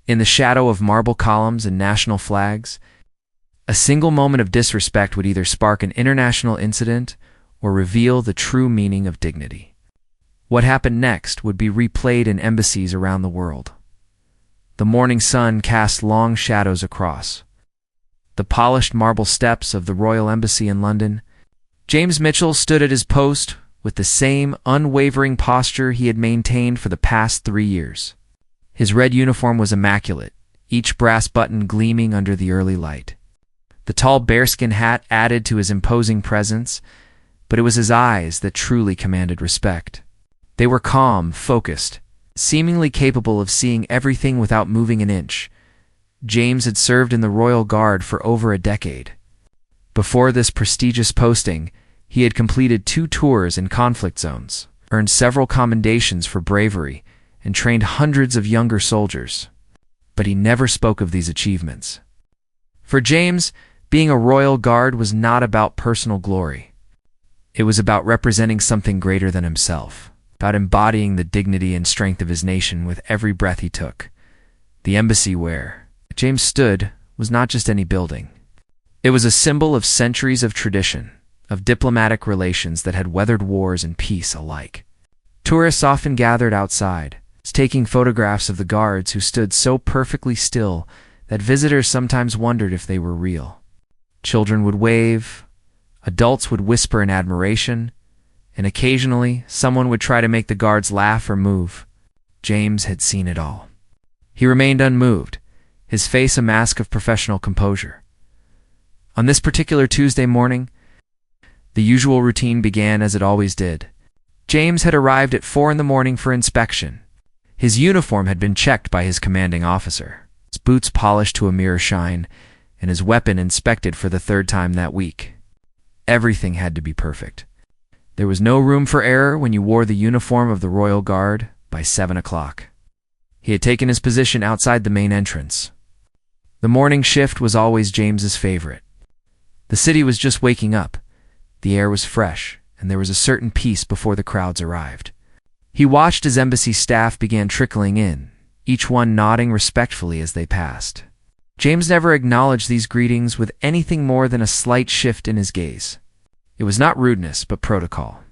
in the shadow of marble columns and national flags. A single moment of disrespect would either spark an international incident or reveal the true meaning of dignity. What happened next would be replayed in embassies around the world. The morning sun cast long shadows across the polished marble steps of the Royal Embassy in London. James Mitchell stood at his post with the same unwavering posture he had maintained for the past 3 years. His red uniform was immaculate, each brass button gleaming under the early light. The tall bearskin hat added to his imposing presence, but it was his eyes that truly commanded respect. They were calm, focused, seemingly capable of seeing everything without moving an inch. James had served in the Royal Guard for over a decade. Before this prestigious posting, he had completed 2 tours in conflict zones, earned several commendations for bravery, and trained hundreds of younger soldiers. But he never spoke of these achievements. For James, being a Royal Guard was not about personal glory. It was about representing something greater than himself, about embodying the dignity and strength of his nation with every breath he took. The embassy where James stood was not just any building. It was a symbol of centuries of tradition, of diplomatic relations that had weathered wars and peace alike. Tourists often gathered outside, taking photographs of the guards who stood so perfectly still that visitors sometimes wondered if they were real. Children would wave, adults would whisper in admiration, and occasionally someone would try to make the guards laugh or move. James had seen it all. He remained unmoved, his face a mask of professional composure. On this particular Tuesday morning, the usual routine began as it always did. James had arrived at 4 a.m. for inspection. His uniform had been checked by his commanding officer, his boots polished to a mirror shine, and his weapon inspected for the 3rd time that week. Everything had to be perfect. There was no room for error when you wore the uniform of the Royal Guard by 7 o'clock. He had taken his position outside the main entrance. The morning shift was always James's favorite. The city was just waking up. The air was fresh, and there was a certain peace before the crowds arrived. He watched as embassy staff began trickling in, each one nodding respectfully as they passed. James never acknowledged these greetings with anything more than a slight shift in his gaze. It was not rudeness, but protocol.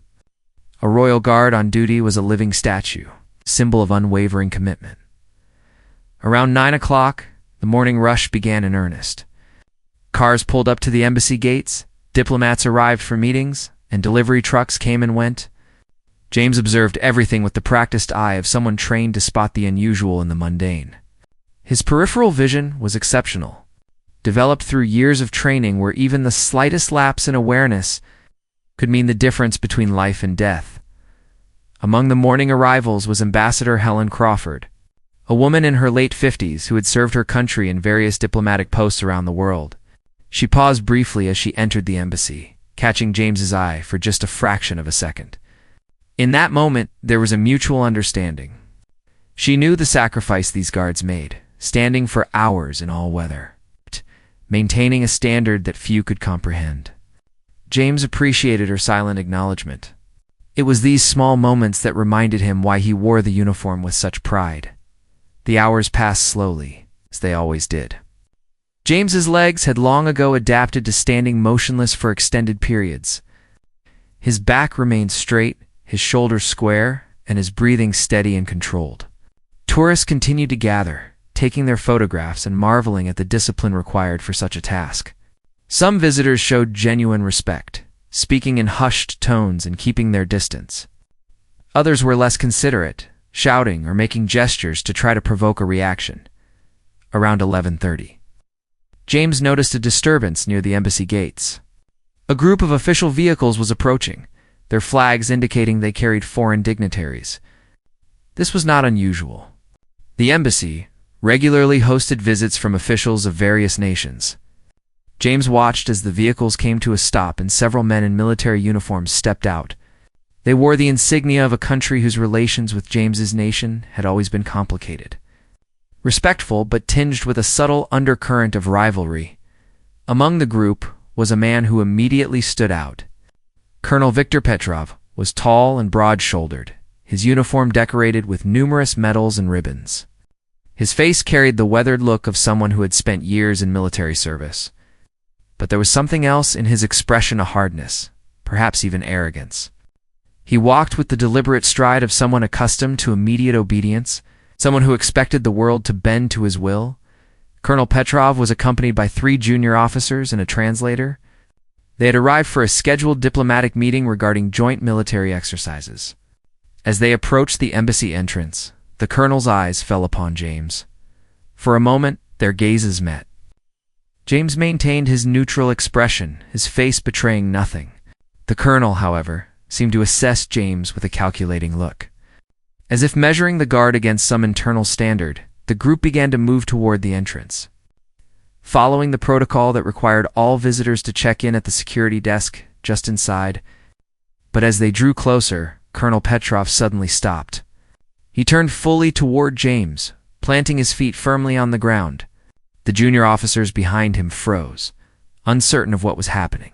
A Royal Guard on duty was a living statue, symbol of unwavering commitment. Around 9 o'clock, the morning rush began in earnest. Cars pulled up to the embassy gates, diplomats arrived for meetings, and delivery trucks came and went. James observed everything with the practiced eye of someone trained to spot the unusual in the mundane. His peripheral vision was exceptional, developed through years of training where even the slightest lapse in awareness could mean the difference between life and death. Among the morning arrivals was Ambassador Helen Crawford, a woman in her late 50s who had served her country in various diplomatic posts around the world. She paused briefly as she entered the embassy, catching James's eye for just a fraction of a second. In that moment, there was a mutual understanding. She knew the sacrifice these guards made, standing for hours in all weather, maintaining a standard that few could comprehend. James appreciated her silent acknowledgement. It was these small moments that reminded him why he wore the uniform with such pride. The hours passed slowly, as they always did. James's legs had long ago adapted to standing motionless for extended periods. His back remained straight, his shoulders square, and his breathing steady and controlled. Tourists continued to gather, taking their photographs and marveling at the discipline required for such a task. Some visitors showed genuine respect, speaking in hushed tones and keeping their distance. Others were less considerate, shouting or making gestures to try to provoke a reaction. Around 11:30, James noticed a disturbance near the embassy gates. A group of official vehicles was approaching, their flags indicating they carried foreign dignitaries. This was not unusual. The embassy regularly hosted visits from officials of various nations. James watched as the vehicles came to a stop and several men in military uniforms stepped out. They wore the insignia of a country whose relations with James's nation had always been complicated. Respectful but tinged with a subtle undercurrent of rivalry. Among the group was a man who immediately stood out. Colonel Viktor Petrov was tall and broad-shouldered, his uniform decorated with numerous medals and ribbons. His face carried the weathered look of someone who had spent years in military service. But there was something else in his expression, a hardness, perhaps even arrogance. He walked with the deliberate stride of someone accustomed to immediate obedience, someone who expected the world to bend to his will. Colonel Petrov was accompanied by 3 junior officers and a translator. They had arrived for a scheduled diplomatic meeting regarding joint military exercises. As they approached the embassy entrance, the colonel's eyes fell upon James. For a moment, their gazes met. James maintained his neutral expression, his face betraying nothing. The colonel, however, seemed to assess James with a calculating look. As if measuring the guard against some internal standard, the group began to move toward the entrance. Following the protocol that required all visitors to check in at the security desk just inside, but as they drew closer, Colonel Petrov suddenly stopped. He turned fully toward James, planting his feet firmly on the ground. The junior officers behind him froze, uncertain of what was happening.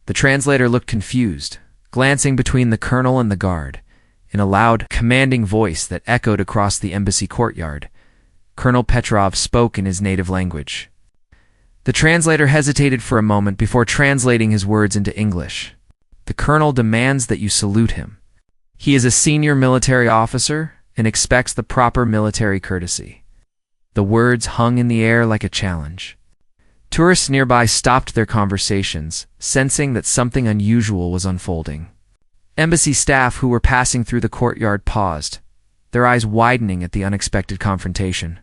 The translator looked confused, glancing between the colonel and the guard. In a loud, commanding voice that echoed across the embassy courtyard, Colonel Petrov spoke in his native language. The translator hesitated for a moment before translating his words into English. "The colonel demands that you salute him. He is a senior military officer and expects the proper military courtesy." The words hung in the air like a challenge. Tourists nearby stopped their conversations, sensing that something unusual was unfolding. Embassy staff who were passing through the courtyard paused, their eyes widening at the unexpected confrontation.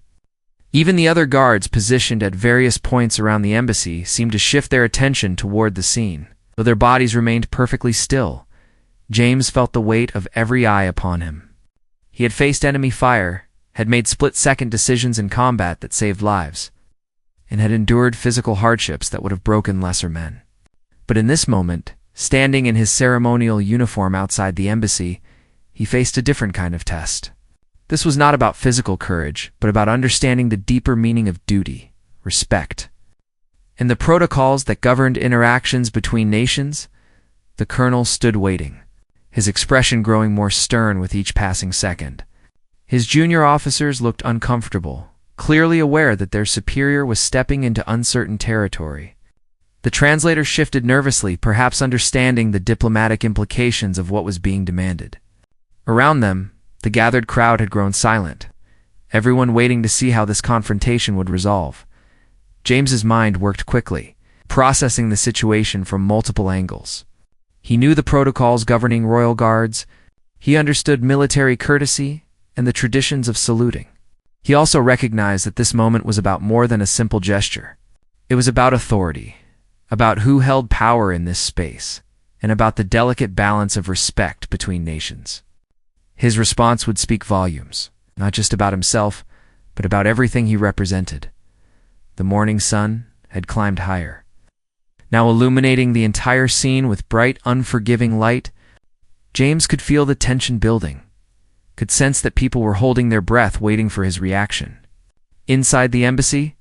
Even the other guards positioned at various points around the embassy seemed to shift their attention toward the scene. Though their bodies remained perfectly still, James felt the weight of every eye upon him. He had faced enemy fire, had made split-second decisions in combat that saved lives, and had endured physical hardships that would have broken lesser men. But in this moment, standing in his ceremonial uniform outside the embassy, he faced a different kind of test. This was not about physical courage, but about understanding the deeper meaning of duty, respect, and the protocols that governed interactions between nations. The colonel stood waiting, his expression growing more stern with each passing second. His junior officers looked uncomfortable, clearly aware that their superior was stepping into uncertain territory. The translator shifted nervously, perhaps understanding the diplomatic implications of what was being demanded. Around them, the gathered crowd had grown silent, everyone waiting to see how this confrontation would resolve. James's mind worked quickly, processing the situation from multiple angles. He knew the protocols governing royal guards, he understood military courtesy, and the traditions of saluting. He also recognized that this moment was about more than a simple gesture. It was about authority, about who held power in this space, and about the delicate balance of respect between nations. His response would speak volumes, not just about himself, but about everything he represented. The morning sun had climbed higher, now illuminating the entire scene with bright, unforgiving light. James could feel the tension building, could sense that people were holding their breath waiting for his reaction. Inside the embassy,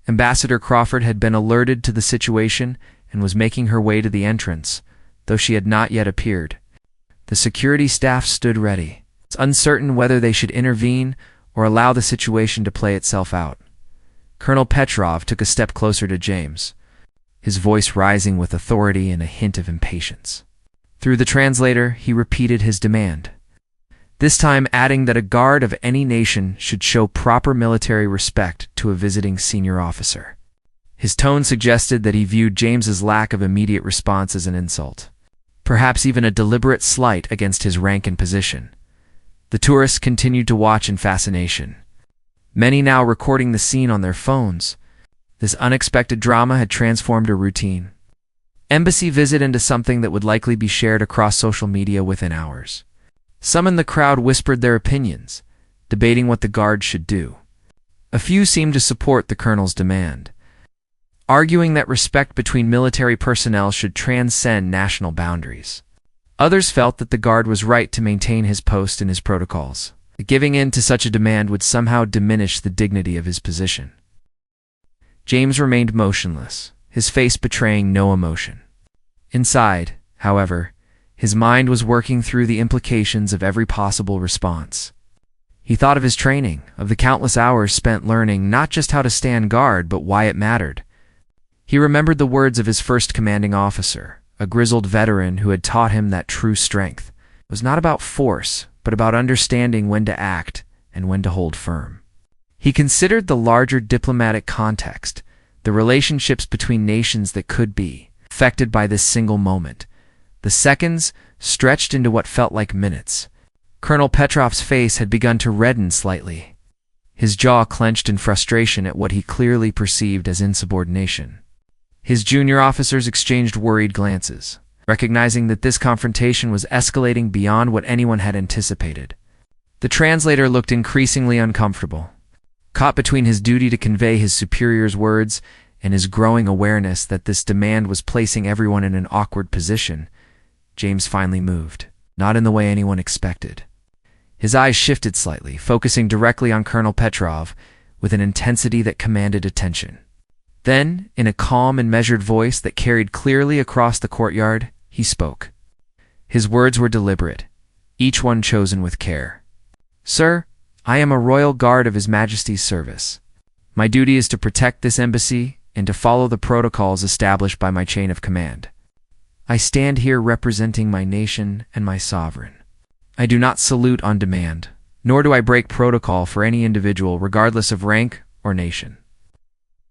Ambassador Crawford had been alerted to the situation and was making her way to the entrance, though she had not yet appeared. The security staff stood ready, uncertain whether they should intervene or allow the situation to play itself out. Colonel Petrov took a step closer to James, his voice rising with authority and a hint of impatience. Through the translator, he repeated his demand, this time adding that a guard of any nation should show proper military respect to a visiting senior officer. His tone suggested that he viewed James's lack of immediate response as an insult, perhaps even a deliberate slight against his rank and position. The tourists continued to watch in fascination, many now recording the scene on their phones. This unexpected drama had transformed a routine embassy visit into something that would likely be shared across social media within hours. Some in the crowd whispered their opinions, debating what the guard should do. A few seemed to support the colonel's demand, arguing that respect between military personnel should transcend national boundaries. Others felt that the guard was right to maintain his post and his protocols. Giving in to such a demand would somehow diminish the dignity of his position. James remained motionless, his face betraying no emotion. Inside, however, his mind was working through the implications of every possible response. He thought of his training, of the countless hours spent learning not just how to stand guard, but why it mattered. He remembered the words of his first commanding officer, a grizzled veteran who had taught him that true strength was not about force, but about understanding when to act and when to hold firm. He considered the larger diplomatic context, the relationships between nations that could be affected by this single moment. The seconds stretched into what felt like minutes. Colonel Petrov's face had begun to redden slightly. His jaw clenched in frustration at what he clearly perceived as insubordination. His junior officers exchanged worried glances, recognizing that this confrontation was escalating beyond what anyone had anticipated. The translator looked increasingly uncomfortable, caught between his duty to convey his superior's words and his growing awareness that this demand was placing everyone in an awkward position. James finally moved, not in the way anyone expected. His eyes shifted slightly, focusing directly on Colonel Petrov with an intensity that commanded attention. Then, in a calm and measured voice that carried clearly across the courtyard, he spoke. His words were deliberate, each one chosen with care. "Sir, I am a royal guard of His Majesty's service. My duty is to protect this embassy and to follow the protocols established by my chain of command. I stand here representing my nation and my sovereign. I do not salute on demand, nor do I break protocol for any individual regardless of rank or nation."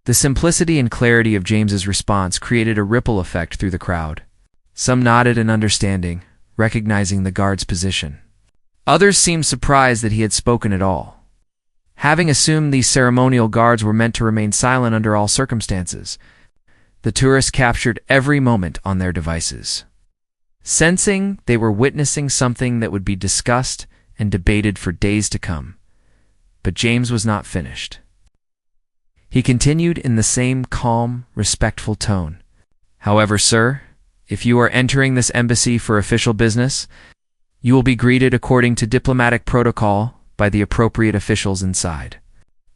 The simplicity and clarity of James's response created a ripple effect through the crowd. Some nodded in understanding, recognizing the guard's position. Others seemed surprised that he had spoken at all, having assumed these ceremonial guards were meant to remain silent under all circumstances. The tourists captured every moment on their devices, sensing they were witnessing something that would be discussed and debated for days to come. But James was not finished. He continued in the same calm, respectful tone. "However, sir, if you are entering this embassy for official business, you will be greeted according to diplomatic protocol by the appropriate officials inside.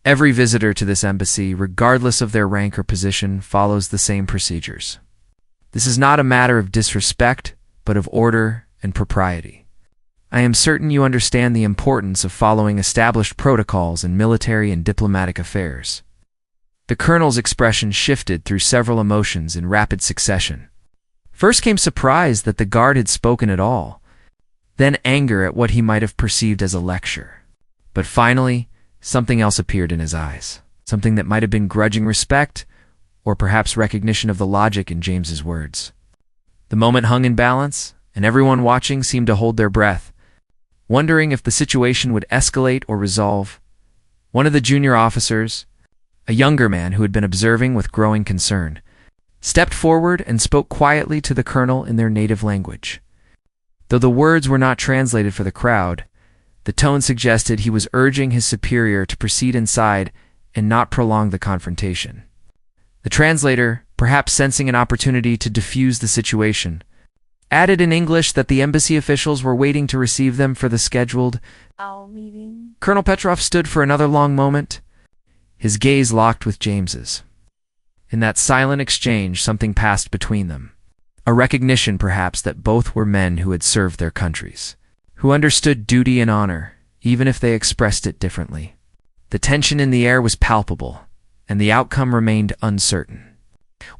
Every visitor to this embassy, regardless of their rank or position, follows the same procedures. This is not a matter of disrespect, but of order and propriety. I am certain you understand the importance of following established protocols in military and diplomatic affairs." The colonel's expression shifted through several emotions in rapid succession. First came surprise that the guard had spoken at all, then anger at what he might have perceived as a lecture. But finally, something else appeared in his eyes, something that might have been grudging respect, or perhaps recognition of the logic in James's words. The moment hung in balance, and everyone watching seemed to hold their breath, wondering if the situation would escalate or resolve. One of the junior officers, a younger man who had been observing with growing concern, stepped forward and spoke quietly to the colonel in their native language. Though the words were not translated for the crowd, the tone suggested he was urging his superior to proceed inside and not prolong the confrontation. The translator, perhaps sensing an opportunity to diffuse the situation, added in English that the embassy officials were waiting to receive them for the scheduled meeting. Colonel Petrov stood for another long moment, his gaze locked with James's. In that silent exchange, something passed between them. A recognition, perhaps, that both were men who had served their countries, who understood duty and honor, even if they expressed it differently. The tension in the air was palpable, and the outcome remained uncertain.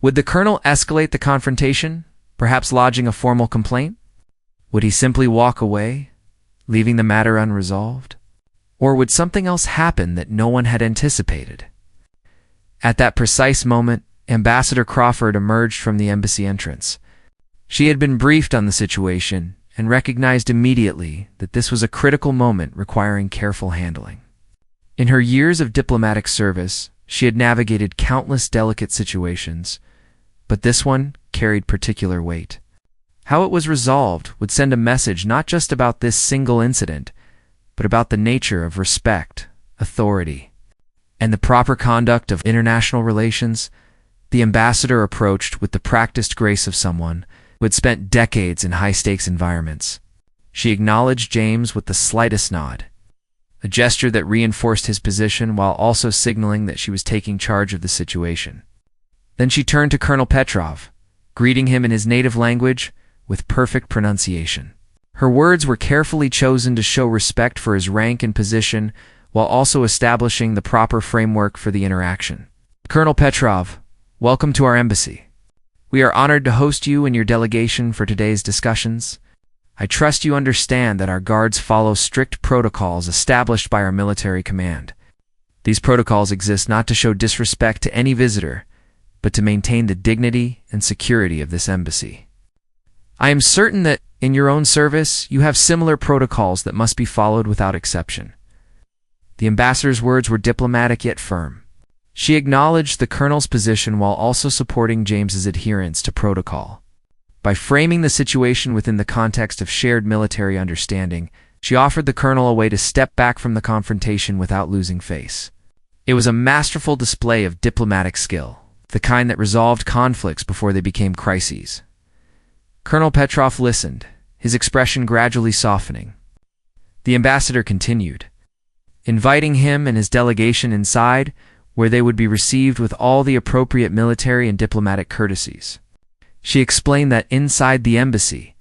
Would the colonel escalate the confrontation, perhaps lodging a formal complaint? Would he simply walk away, leaving the matter unresolved? Or would something else happen that no one had anticipated? At that precise moment, Ambassador Crawford emerged from the embassy entrance. She had been briefed on the situation and recognized immediately that this was a critical moment requiring careful handling. In her years of diplomatic service, she had navigated countless delicate situations, but this one carried particular weight. How it was resolved would send a message not just about this single incident, but about the nature of respect, authority, and the proper conduct of international relations. The ambassador approached with the practiced grace of someone who had spent decades in high-stakes environments. She acknowledged James with the slightest nod, a gesture that reinforced his position while also signaling that she was taking charge of the situation. Then she turned to Colonel Petrov, greeting him in his native language with perfect pronunciation. Her words were carefully chosen to show respect for his rank and position, while also establishing the proper framework for the interaction. Colonel Petrov, welcome to our embassy. We are honored to host you and your delegation for today's discussions. I trust you understand that our guards follow strict protocols established by our military command. These protocols exist not to show disrespect to any visitor, but to maintain the dignity and security of this embassy. I am certain that, in your own service, you have similar protocols that must be followed without exception. The ambassador's words were diplomatic yet firm. She acknowledged the colonel's position while also supporting James's adherence to protocol. By framing the situation within the context of shared military understanding, she offered the colonel a way to step back from the confrontation without losing face. It was a masterful display of diplomatic skill, the kind that resolved conflicts before they became crises. Colonel Petrov listened, his expression gradually softening. The ambassador continued, inviting him and his delegation inside, where they would be received with all the appropriate military and diplomatic courtesies. She explained that inside the embassy,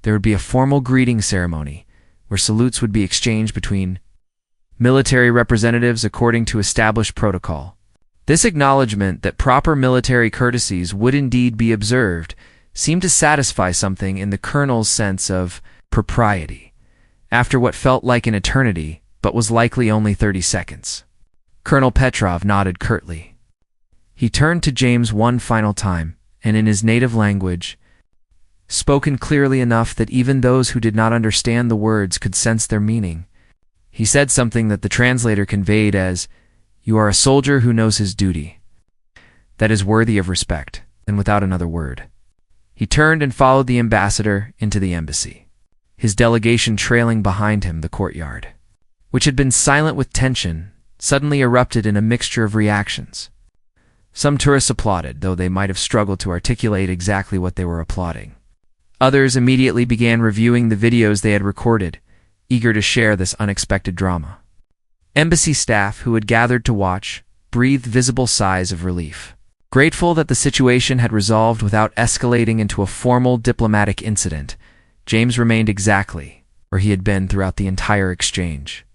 there would be a formal greeting ceremony where salutes would be exchanged between military representatives according to established protocol. This acknowledgement that proper military courtesies would indeed be observed seemed to satisfy something in the colonel's sense of propriety, after what felt like an eternity but was likely only 30 seconds. Colonel Petrov nodded curtly. He turned to James one final time, and in his native language, spoken clearly enough that even those who did not understand the words could sense their meaning, he said something that the translator conveyed as, "You are a soldier who knows his duty. That is worthy of respect," and without another word, he turned and followed the ambassador into the embassy, his delegation trailing behind him. The courtyard, which had been silent with tension, suddenly erupted in a mixture of reactions. Some tourists applauded, though they might have struggled to articulate exactly what they were applauding. Others immediately began reviewing the videos they had recorded, eager to share this unexpected drama. Embassy staff, who had gathered to watch, breathed visible sighs of relief. Grateful that the situation had resolved without escalating into a formal diplomatic incident, James remained exactly where he had been throughout the entire exchange.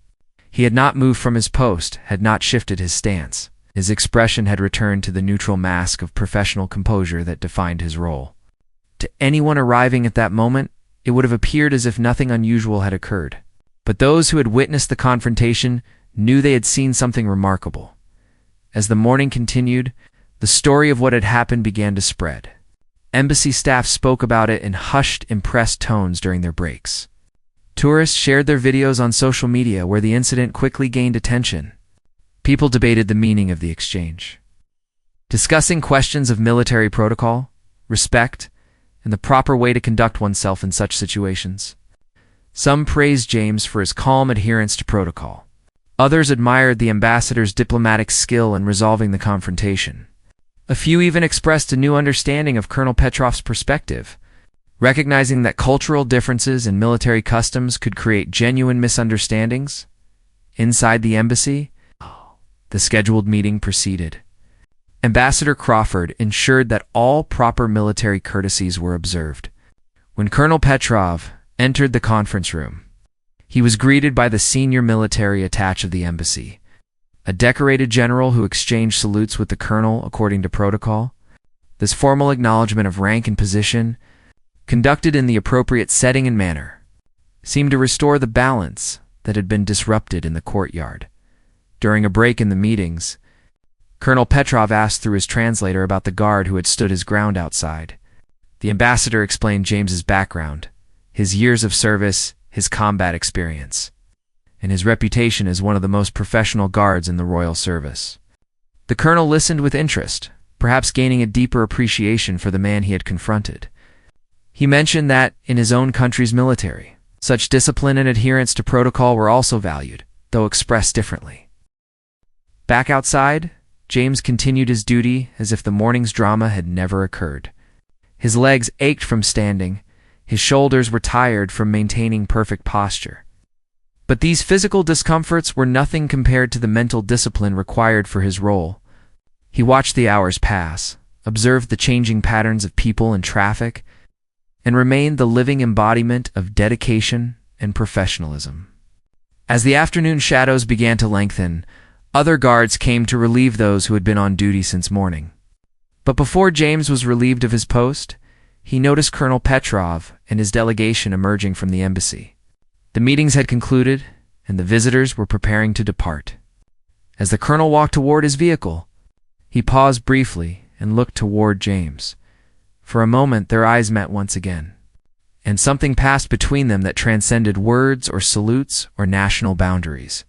He had not moved from his post, had not shifted his stance. His expression had returned to the neutral mask of professional composure that defined his role. To anyone arriving at that moment, it would have appeared as if nothing unusual had occurred. But those who had witnessed the confrontation knew they had seen something remarkable. As the morning continued, the story of what had happened began to spread. Embassy staff spoke about it in hushed, impressed tones during their breaks. Tourists shared their videos on social media, where the incident quickly gained attention. People debated the meaning of the exchange, discussing questions of military protocol, respect, and the proper way to conduct oneself in such situations. Some praised James for his calm adherence to protocol. Others admired the ambassador's diplomatic skill in resolving the confrontation. A few even expressed a new understanding of Colonel Petrov's perspective, recognizing that cultural differences in military customs could create genuine misunderstandings. Inside the embassy, the scheduled meeting proceeded. Ambassador Crawford ensured that all proper military courtesies were observed. When Colonel Petrov entered the conference room, he was greeted by the senior military attaché of the embassy, a decorated general who exchanged salutes with the colonel according to protocol. This formal acknowledgement of rank and position, conducted in the appropriate setting and manner, seemed to restore the balance that had been disrupted in the courtyard. During a break in the meetings, Colonel Petrov asked through his translator about the guard who had stood his ground outside. The ambassador explained James's background, his years of service, his combat experience, and his reputation as one of the most professional guards in the royal service. The colonel listened with interest, perhaps gaining a deeper appreciation for the man he had confronted. He mentioned that, in his own country's military, such discipline and adherence to protocol were also valued, though expressed differently. Back outside, James continued his duty as if the morning's drama had never occurred. His legs ached from standing, his shoulders were tired from maintaining perfect posture. But these physical discomforts were nothing compared to the mental discipline required for his role. He watched the hours pass, observed the changing patterns of people and traffic, and remained the living embodiment of dedication and professionalism. As the afternoon shadows began to lengthen, other guards came to relieve those who had been on duty since morning. But before James was relieved of his post, he noticed Colonel Petrov and his delegation emerging from the embassy. The meetings had concluded, and the visitors were preparing to depart. As the colonel walked toward his vehicle, he paused briefly and looked toward James. For a moment, their eyes met once again, and something passed between them that transcended words or salutes or national boundaries.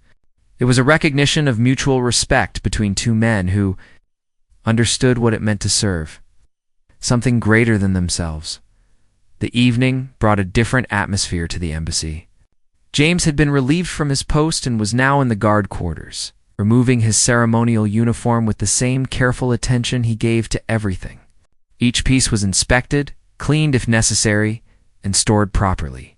It was a recognition of mutual respect between two men who understood what it meant to serve, something greater than themselves. The evening brought a different atmosphere to the embassy. James had been relieved from his post and was now in the guard quarters, removing his ceremonial uniform with the same careful attention he gave to everything. Each piece was inspected, cleaned if necessary, and stored properly.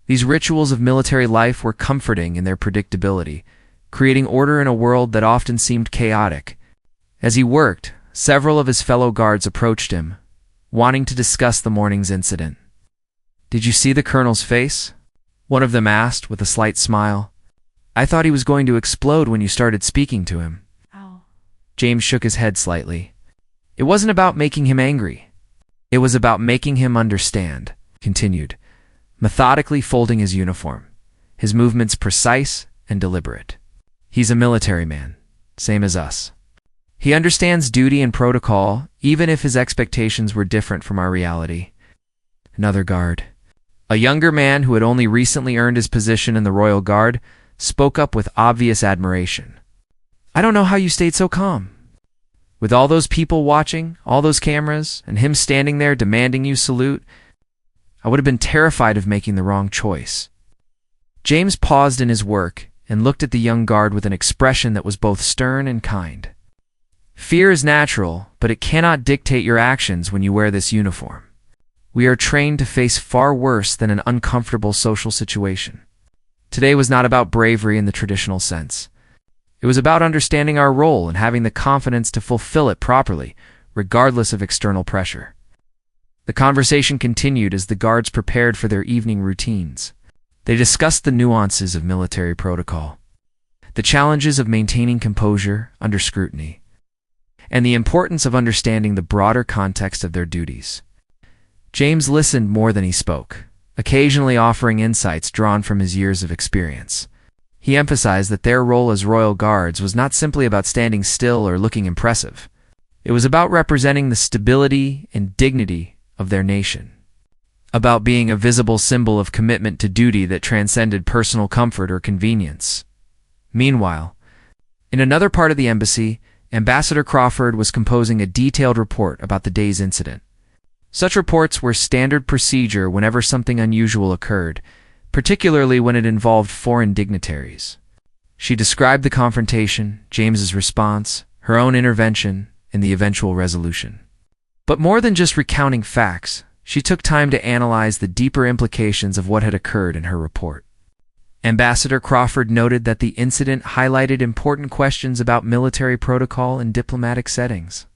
These rituals of military life were comforting in their predictability, creating order in a world that often seemed chaotic. As he worked, several of his fellow guards approached him, wanting to discuss the morning's incident. "Did you see the colonel's face?" one of them asked with a slight smile. "I thought he was going to explode when you started speaking to him." Ow. James shook his head slightly. "It wasn't about making him angry. It was about making him understand," continued, methodically folding his uniform, his movements precise and deliberate. "He's a military man, same as us. He understands duty and protocol, even if his expectations were different from our reality." Another guard, a younger man who had only recently earned his position in the Royal Guard, spoke up with obvious admiration. "I don't know how you stayed so calm. With all those people watching, all those cameras, and him standing there demanding you salute, I would have been terrified of making the wrong choice." James paused in his work and looked at the young guard with an expression that was both stern and kind. "Fear is natural, but it cannot dictate your actions when you wear this uniform. We are trained to face far worse than an uncomfortable social situation. Today was not about bravery in the traditional sense. It was about understanding our role and having the confidence to fulfill it properly, regardless of external pressure." The conversation continued as the guards prepared for their evening routines. They discussed the nuances of military protocol, the challenges of maintaining composure under scrutiny, and the importance of understanding the broader context of their duties. James listened more than he spoke, occasionally offering insights drawn from his years of experience. He emphasized that their role as Royal Guards was not simply about standing still or looking impressive. It was about representing the stability and dignity of their nation, about being a visible symbol of commitment to duty that transcended personal comfort or convenience. Meanwhile, in another part of the embassy, Ambassador Crawford was composing a detailed report about the day's incident. Such reports were standard procedure whenever something unusual occurred, particularly when it involved foreign dignitaries. She described the confrontation, James's response, her own intervention, and the eventual resolution. But more than just recounting facts, she took time to analyze the deeper implications of what had occurred in her report. Ambassador Crawford noted that the incident highlighted important questions about military protocol in diplomatic settings.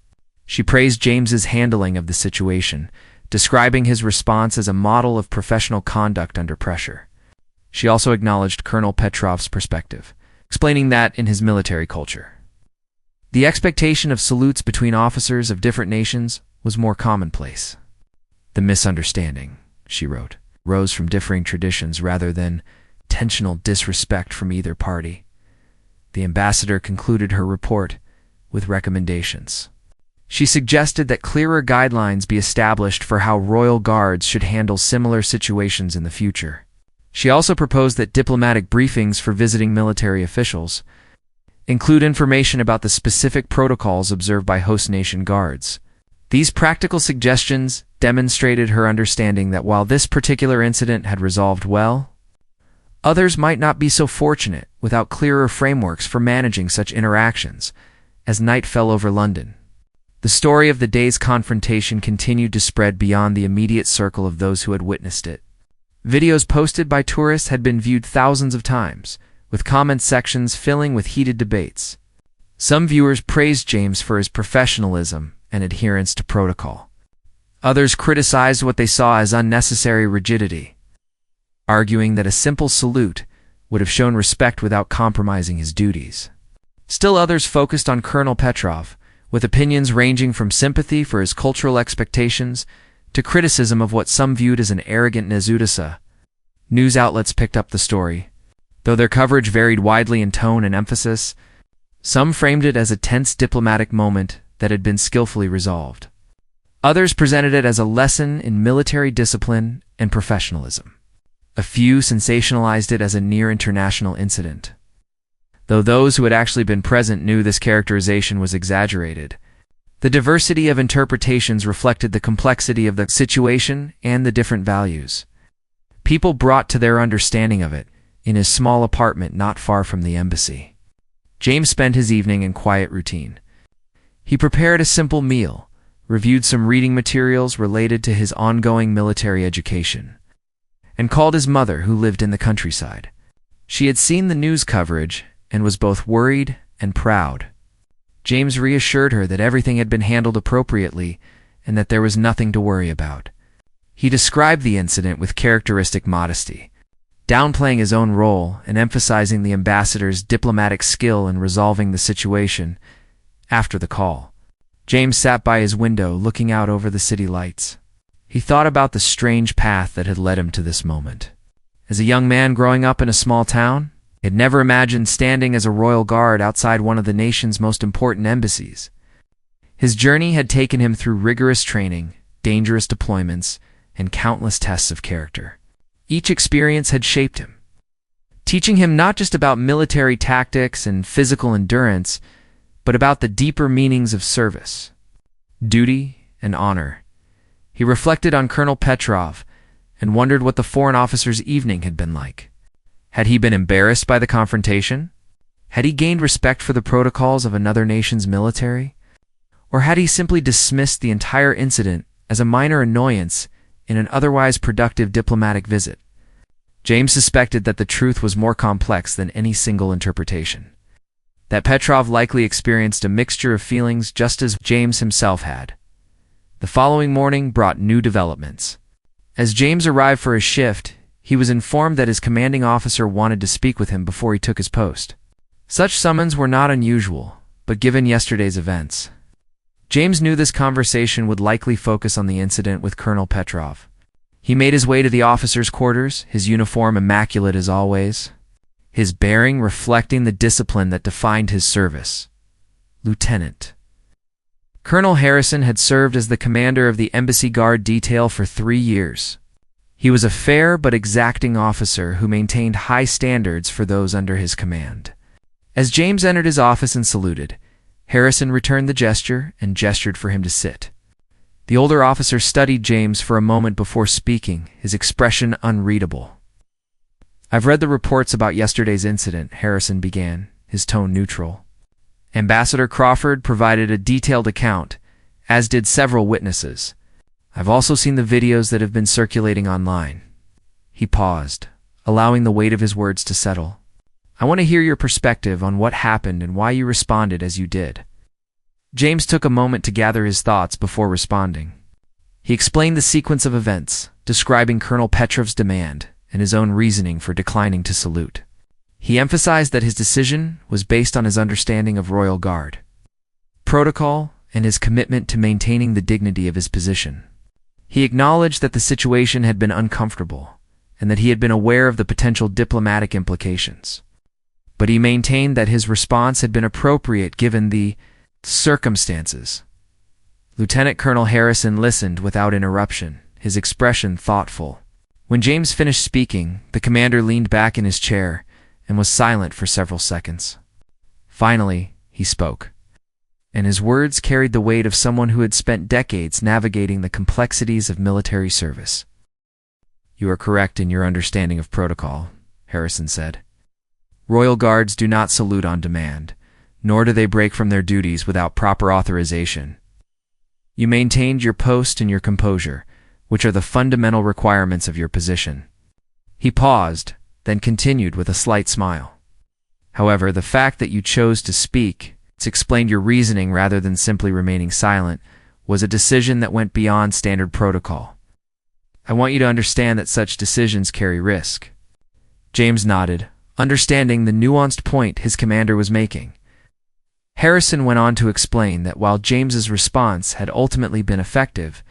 She praised James's handling of the situation, describing his response as a model of professional conduct under pressure. She also acknowledged Colonel Petrov's perspective, explaining that in his military culture, the expectation of salutes between officers of different nations was more commonplace. "The misunderstanding," she wrote, "rose from differing traditions rather than intentional disrespect from either party." The ambassador concluded her report with recommendations. She suggested that clearer guidelines be established for how Royal Guards should handle similar situations in the future. She also proposed that diplomatic briefings for visiting military officials include information about the specific protocols observed by host nation guards. These practical suggestions demonstrated her understanding that while this particular incident had resolved well, others might not be so fortunate without clearer frameworks for managing such interactions. As night fell over London, the story of the day's confrontation continued to spread beyond the immediate circle of those who had witnessed it. Videos posted by tourists had been viewed thousands of times, with comment sections filling with heated debates. Some viewers praised James for his professionalism and adherence to protocol. Others criticized what they saw as unnecessary rigidity, arguing that a simple salute would have shown respect without compromising his duties. Still others focused on Colonel Petrov, with opinions ranging from sympathy for his cultural expectations to criticism of what some viewed as an arrogant nezudisa. News outlets picked up the story. Though their coverage varied widely in tone and emphasis, some framed it as a tense diplomatic moment that had been skillfully resolved. Others presented it as a lesson in military discipline and professionalism. A few sensationalized it as a near-international incident, though those who had actually been present knew this characterization was exaggerated. The diversity of interpretations reflected the complexity of the situation and the different values people brought to their understanding of it in his small apartment not far from the embassy. James spent his evening in quiet routine. He prepared a simple meal, reviewed some reading materials related to his ongoing military education, and called his mother, who lived in the countryside. She had seen the news coverage and was both worried and proud. James reassured her that everything had been handled appropriately and that there was nothing to worry about. He described the incident with characteristic modesty, downplaying his own role and emphasizing the ambassador's diplomatic skill in resolving the situation. After the call, James sat by his window looking out over the city lights. He thought about the strange path that had led him to this moment. As a young man growing up in a small town, he had never imagined standing as a royal guard outside one of the nation's most important embassies. His journey had taken him through rigorous training, dangerous deployments, and countless tests of character. Each experience had shaped him, teaching him not just about military tactics and physical endurance, but about the deeper meanings of service, duty, and honor. He reflected on Colonel Petrov and wondered what the foreign officer's evening had been like. Had he been embarrassed by the confrontation? Had he gained respect for the protocols of another nation's military? Or had he simply dismissed the entire incident as a minor annoyance in an otherwise productive diplomatic visit? James suspected that the truth was more complex than any single interpretation, that Petrov likely experienced a mixture of feelings just as James himself had. The following morning brought new developments. As James arrived for his shift, he was informed that his commanding officer wanted to speak with him before he took his post. Such summons were not unusual, but given yesterday's events, James knew this conversation would likely focus on the incident with Colonel Petrov. He made his way to the officer's quarters, his uniform immaculate as always, his bearing reflecting the discipline that defined his service. Lieutenant. Colonel Harrison had served as the commander of the Embassy Guard detail for 3 years. He was a fair but exacting officer who maintained high standards for those under his command. As James entered his office and saluted, Harrison returned the gesture and gestured for him to sit. The older officer studied James for a moment before speaking, his expression unreadable. "I've read the reports about yesterday's incident," Harrison began, his tone neutral. "Ambassador Crawford provided a detailed account, as did several witnesses. I've also seen the videos that have been circulating online." He paused, allowing the weight of his words to settle. "I want to hear your perspective on what happened and why you responded as you did." James took a moment to gather his thoughts before responding. He explained the sequence of events, describing Colonel Petrov's demand and his own reasoning for declining to salute. He emphasized that his decision was based on his understanding of Royal Guard protocol and his commitment to maintaining the dignity of his position. He acknowledged that the situation had been uncomfortable and that he had been aware of the potential diplomatic implications. But he maintained that his response had been appropriate given the circumstances. Lieutenant Colonel Harrison listened without interruption, his expression thoughtful. When James finished speaking, the commander leaned back in his chair and was silent for several seconds. Finally, he spoke, and his words carried the weight of someone who had spent decades navigating the complexities of military service. "You are correct in your understanding of protocol," Harrison said. "Royal Guards do not salute on demand, nor do they break from their duties without proper authorization. You maintained your post and your composure, which are the fundamental requirements of your position." He paused, then continued with a slight smile. "However, the fact that you chose to speak, explained your reasoning rather than simply remaining silent, was a decision that went beyond standard protocol. I want you to understand that such decisions carry risk. James nodded, understanding the nuanced point his commander was making. Harrison went on to explain that while James's response had ultimately been effective,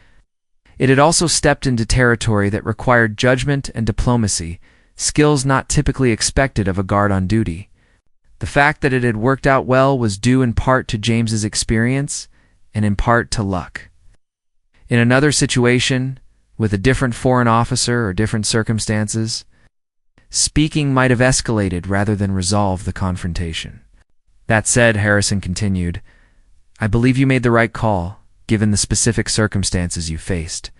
it had also stepped into territory that required judgment and diplomacy, skills not typically expected of a guard on duty. The fact that it had worked out well was due in part to James's experience and in part to luck. In another situation, with a different foreign officer or different circumstances, speaking might have escalated rather than resolved the confrontation. That said, Harrison continued, I believe you made the right call, given the specific circumstances you faced.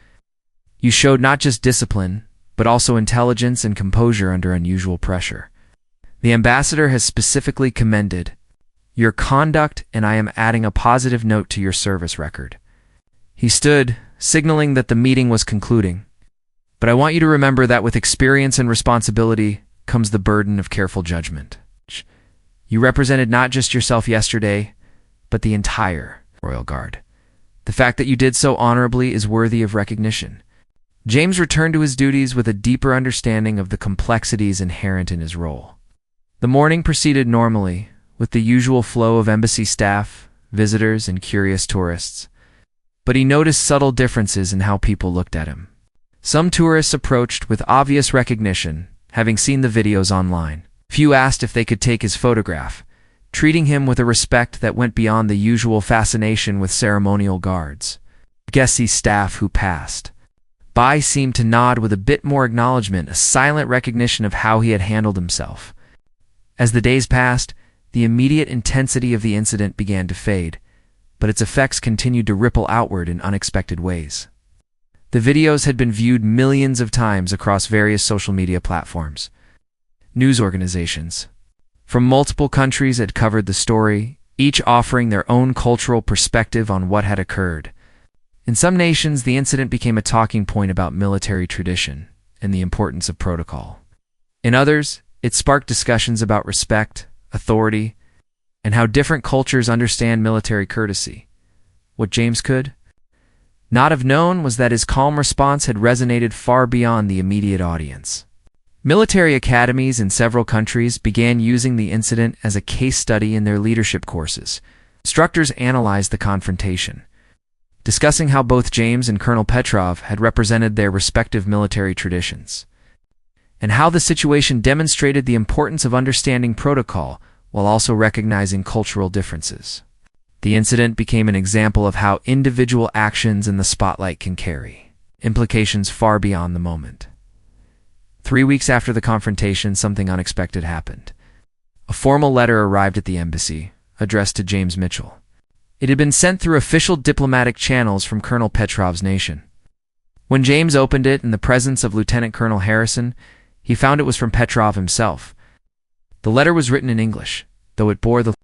You showed not just discipline, but also intelligence and composure under unusual pressure. The ambassador has specifically commended your conduct, and I am adding a positive note to your service record. He stood, signaling that the meeting was concluding. But I want you to remember that with experience and responsibility comes the burden of careful judgment. You represented not just yourself yesterday, but the entire Royal Guard. The fact that you did so honorably is worthy of recognition. James returned to his duties with a deeper understanding of the complexities inherent in his role. The morning proceeded normally, with the usual flow of embassy staff, visitors, and curious tourists. But he noticed subtle differences in how people looked at him. Some tourists approached with obvious recognition, having seen the videos online. Few asked if they could take his photograph, treating him with a respect that went beyond the usual fascination with ceremonial guards. Guessy staff who passed by seemed to nod with a bit more acknowledgement, a silent recognition of how he had handled himself. As the days passed, the immediate intensity of the incident began to fade, but its effects continued to ripple outward in unexpected ways. The videos had been viewed millions of times across various social media platforms. News organizations from multiple countries had covered the story, each offering their own cultural perspective on what had occurred. In some nations, the incident became a talking point about military tradition and the importance of protocol. In others, it sparked discussions about respect, authority, and how different cultures understand military courtesy. What James could not have known was that his calm response had resonated far beyond the immediate audience. Military academies in several countries began using the incident as a case study in their leadership courses. Instructors analyzed the confrontation, discussing how both James and Colonel Petrov had represented their respective military traditions, and how the situation demonstrated the importance of understanding protocol while also recognizing cultural differences. The incident became an example of how individual actions in the spotlight can carry implications far beyond the moment. 3 weeks after the confrontation, something unexpected happened. A formal letter arrived at the embassy, addressed to James Mitchell. It had been sent through official diplomatic channels from Colonel Petrov's nation. When James opened it in the presence of Lieutenant Colonel Harrison, he found it was from Petrov himself. The letter was written in English, though it bore the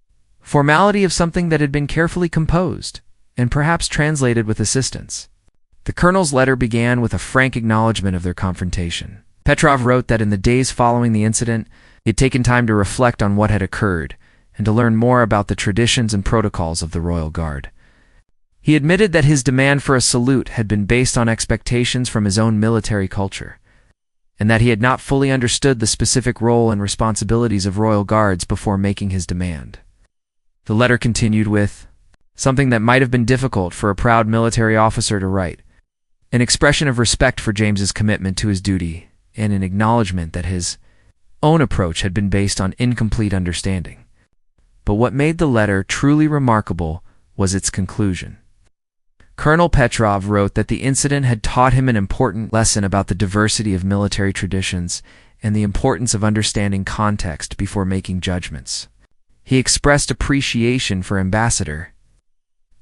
formality of something that had been carefully composed, and perhaps translated with assistance. The colonel's letter began with a frank acknowledgement of their confrontation. Petrov wrote that in the days following the incident, he had taken time to reflect on what had occurred and to learn more about the traditions and protocols of the Royal Guard. He admitted that his demand for a salute had been based on expectations from his own military culture, and that he had not fully understood the specific role and responsibilities of Royal Guards before making his demand. The letter continued with something that might have been difficult for a proud military officer to write, an expression of respect for James's commitment to his duty and an acknowledgement that his own approach had been based on incomplete understanding. But what made the letter truly remarkable was its conclusion. Colonel Petrov wrote that the incident had taught him an important lesson about the diversity of military traditions and the importance of understanding context before making judgments. He expressed appreciation for Ambassador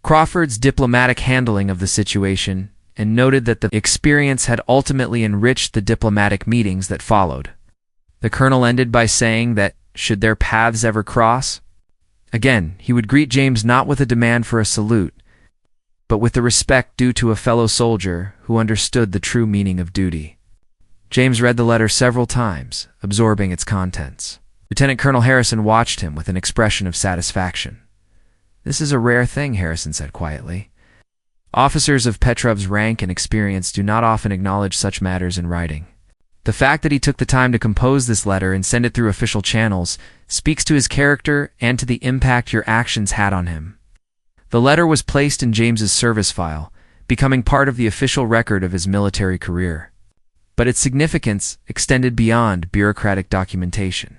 Crawford's diplomatic handling of the situation and noted that the experience had ultimately enriched the diplomatic meetings that followed. The colonel ended by saying that, should their paths ever cross, again, he would greet James not with a demand for a salute, but with the respect due to a fellow soldier who understood the true meaning of duty. James read the letter several times, absorbing its contents. Lieutenant Colonel Harrison watched him with an expression of satisfaction. "This is a rare thing," Harrison said quietly. Officers of Petrov's rank and experience do not often acknowledge such matters in writing. The fact that he took the time to compose this letter and send it through official channels speaks to his character and to the impact your actions had on him. The letter was placed in James's service file, becoming part of the official record of his military career. But its significance extended beyond bureaucratic documentation.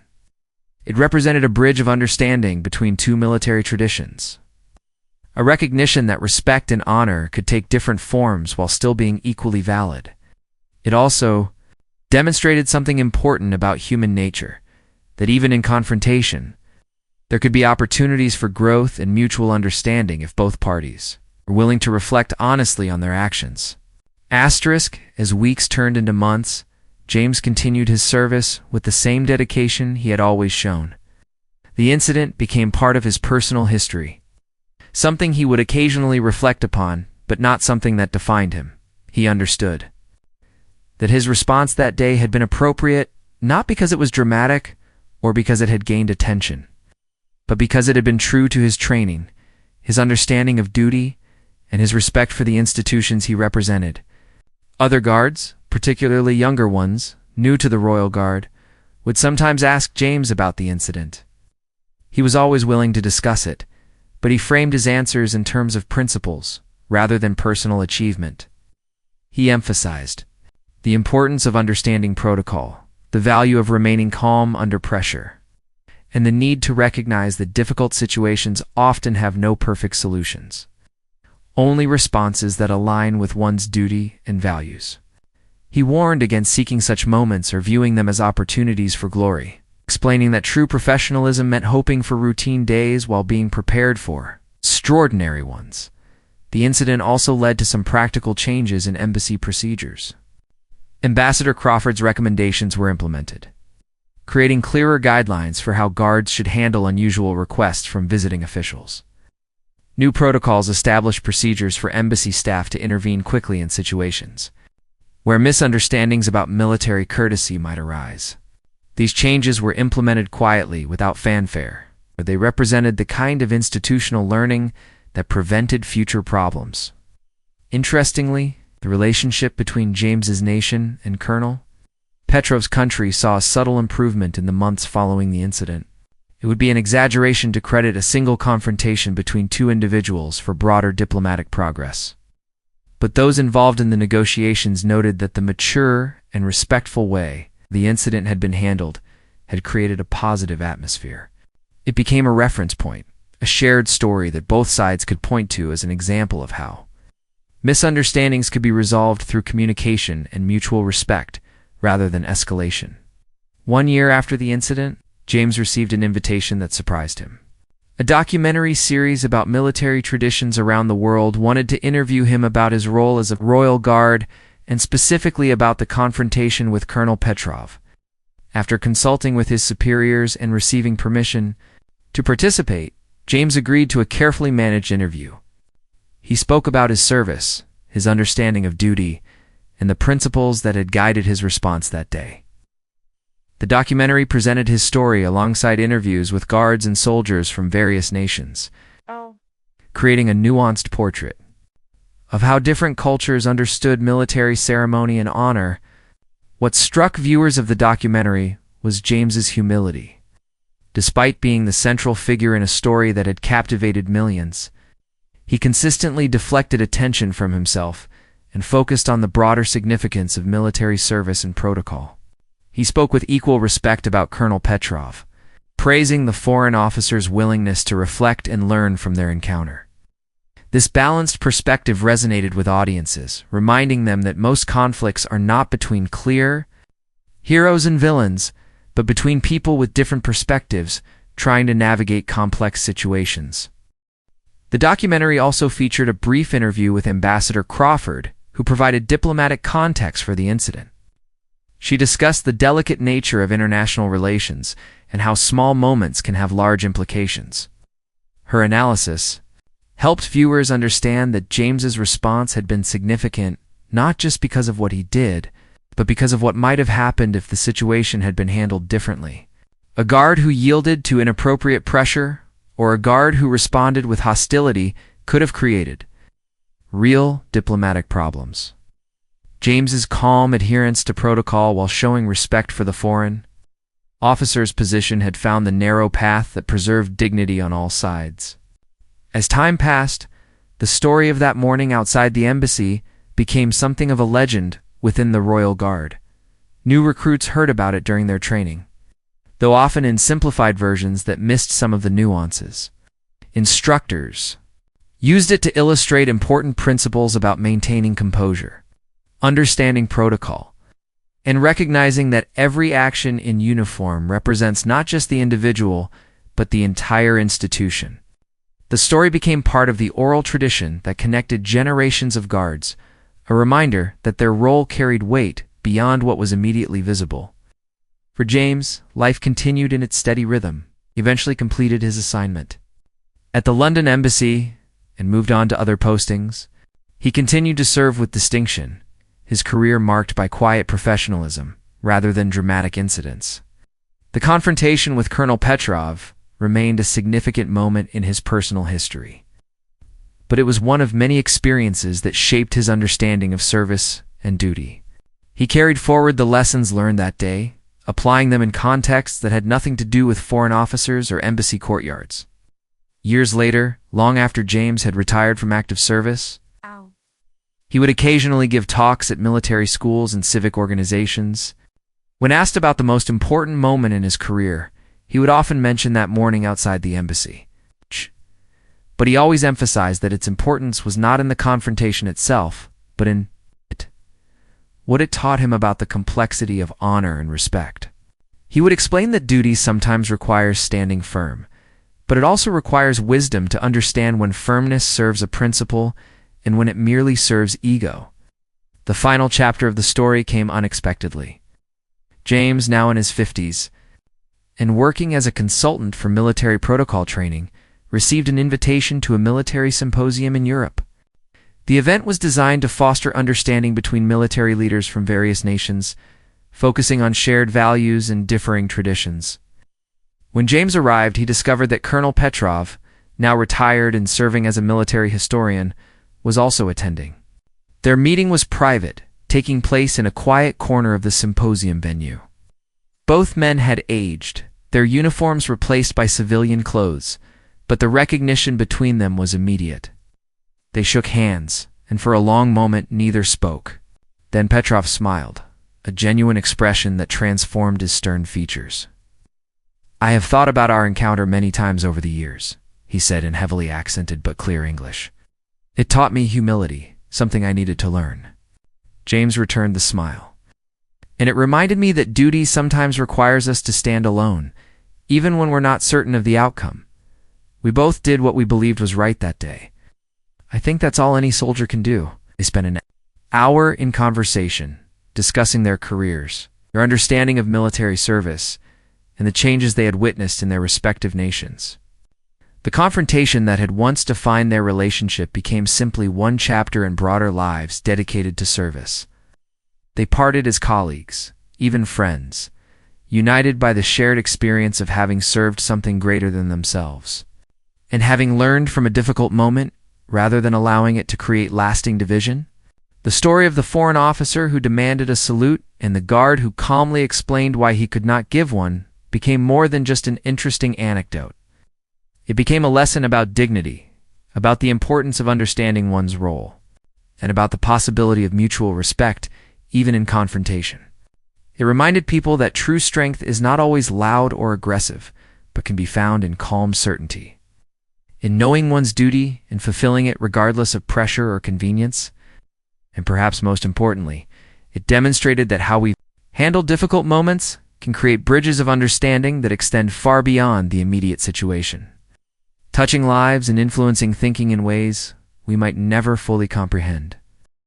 It represented a bridge of understanding between two military traditions, a recognition that respect and honor could take different forms while still being equally valid. It also demonstrated something important about human nature, that even in confrontation, there could be opportunities for growth and mutual understanding if both parties were willing to reflect honestly on their actions. Asterisk, as weeks turned into months, James continued his service with the same dedication he had always shown. The incident became part of his personal history, something he would occasionally reflect upon, but not something that defined him. He understood that his response that day had been appropriate, not because it was dramatic or because it had gained attention, but because it had been true to his training, his understanding of duty, and his respect for the institutions he represented. Other guards, particularly younger ones, new to the Royal Guard, would sometimes ask James about the incident. He was always willing to discuss it, but he framed his answers in terms of principles rather than personal achievement. He emphasized the importance of understanding protocol, the value of remaining calm under pressure, and the need to recognize that difficult situations often have no perfect solutions, only responses that align with one's duty and values. He warned against seeking such moments or viewing them as opportunities for glory, explaining that true professionalism meant hoping for routine days while being prepared for extraordinary ones. The incident also led to some practical changes in embassy procedures. Ambassador Crawford's recommendations were implemented, creating clearer guidelines for how guards should handle unusual requests from visiting officials. New protocols established procedures for embassy staff to intervene quickly in situations where misunderstandings about military courtesy might arise. These changes were implemented quietly, without fanfare, but they represented the kind of institutional learning that prevented future problems. Interestingly, the relationship between James's nation and Colonel Petrov's country saw a subtle improvement in the months following the incident. It would be an exaggeration to credit a single confrontation between two individuals for broader diplomatic progress. But those involved in the negotiations noted that the mature and respectful way the incident had been handled had created a positive atmosphere. It became a reference point, a shared story that both sides could point to as an example of how misunderstandings could be resolved through communication and mutual respect rather than escalation. 1 year after the incident, James received an invitation that surprised him. A documentary series about military traditions around the world wanted to interview him about his role as a Royal Guard and specifically about the confrontation with Colonel Petrov. After consulting with his superiors and receiving permission to participate, James agreed to a carefully managed interview. He spoke about his service, his understanding of duty, and the principles that had guided his response that day. The documentary presented his story alongside interviews with guards and soldiers from various nations, creating a nuanced portrait of how different cultures understood military ceremony and honor. What struck viewers of the documentary was James's humility. Despite being the central figure in a story that had captivated millions, he consistently deflected attention from himself and focused on the broader significance of military service and protocol. He spoke with equal respect about Colonel Petrov, praising the foreign officer's willingness to reflect and learn from their encounter. This balanced perspective resonated with audiences, reminding them that most conflicts are not between clear heroes and villains, but between people with different perspectives trying to navigate complex situations. The documentary also featured a brief interview with Ambassador Crawford, who provided diplomatic context for the incident. She discussed the delicate nature of international relations and how small moments can have large implications. Her analysis helped viewers understand that James's response had been significant not just because of what he did, but because of what might have happened if the situation had been handled differently. A guard who yielded to inappropriate pressure or a guard who responded with hostility could have created real diplomatic problems. James's calm adherence to protocol while showing respect for the foreign officer's position had found the narrow path that preserved dignity on all sides. As time passed, the story of that morning outside the embassy became something of a legend within the Royal Guard. New recruits heard about it during their training, though often in simplified versions that missed some of the nuances. Instructors used it to illustrate important principles about maintaining composure, understanding protocol, and recognizing that every action in uniform represents not just the individual, but the entire institution. The story became part of the oral tradition that connected generations of guards, a reminder that their role carried weight beyond what was immediately visible. For James, life continued in its steady rhythm, eventually completed his assignment at the London Embassy and moved on to other postings. He continued to serve with distinction, his career marked by quiet professionalism rather than dramatic incidents. The confrontation with Colonel Petrov remained a significant moment in his personal history, but it was one of many experiences that shaped his understanding of service and duty. He carried forward the lessons learned that day, applying them in contexts that had nothing to do with foreign officers or embassy courtyards. Years later, long after James had retired from active service, he would occasionally give talks at military schools and civic organizations. When asked about the most important moment in his career, he would often mention that morning outside the embassy. But he always emphasized that its importance was not in the confrontation itself, but in what it taught him about the complexity of honor and respect. He would explain that duty sometimes requires standing firm, but it also requires wisdom to understand when firmness serves a principle and when it merely serves ego. The final chapter of the story came unexpectedly. James, now in his 50s, and working as a consultant for military protocol training, received an invitation to a military symposium in Europe. The event was designed to foster understanding between military leaders from various nations, focusing on shared values and differing traditions. When James arrived, he discovered that Colonel Petrov, now retired and serving as a military historian, was also attending. Their meeting was private, taking place in a quiet corner of the symposium venue. Both men had aged, their uniforms replaced by civilian clothes, but the recognition between them was immediate. They shook hands, and for a long moment neither spoke. Then Petrov smiled, a genuine expression that transformed his stern features. "I have thought about our encounter many times over the years," he said in heavily accented but clear English. "It taught me humility, something I needed to learn." James returned the smile. "And it reminded me that duty sometimes requires us to stand alone, even when we're not certain of the outcome. We both did what we believed was right that day. I think that's all any soldier can do." They spent an hour in conversation, discussing their careers, their understanding of military service, and the changes they had witnessed in their respective nations. The confrontation that had once defined their relationship became simply one chapter in broader lives dedicated to service. They parted as colleagues, even friends, united by the shared experience of having served something greater than themselves, and having learned from a difficult moment rather than allowing it to create lasting division. The story of the foreign officer who demanded a salute and the guard who calmly explained why he could not give one became more than just an interesting anecdote. It became a lesson about dignity, about the importance of understanding one's role, and about the possibility of mutual respect, even in confrontation. It reminded people that true strength is not always loud or aggressive, but can be found in calm certainty, in knowing one's duty and fulfilling it regardless of pressure or convenience. And perhaps most importantly, it demonstrated that how we handle difficult moments can create bridges of understanding that extend far beyond the immediate situation, touching lives and influencing thinking in ways we might never fully comprehend.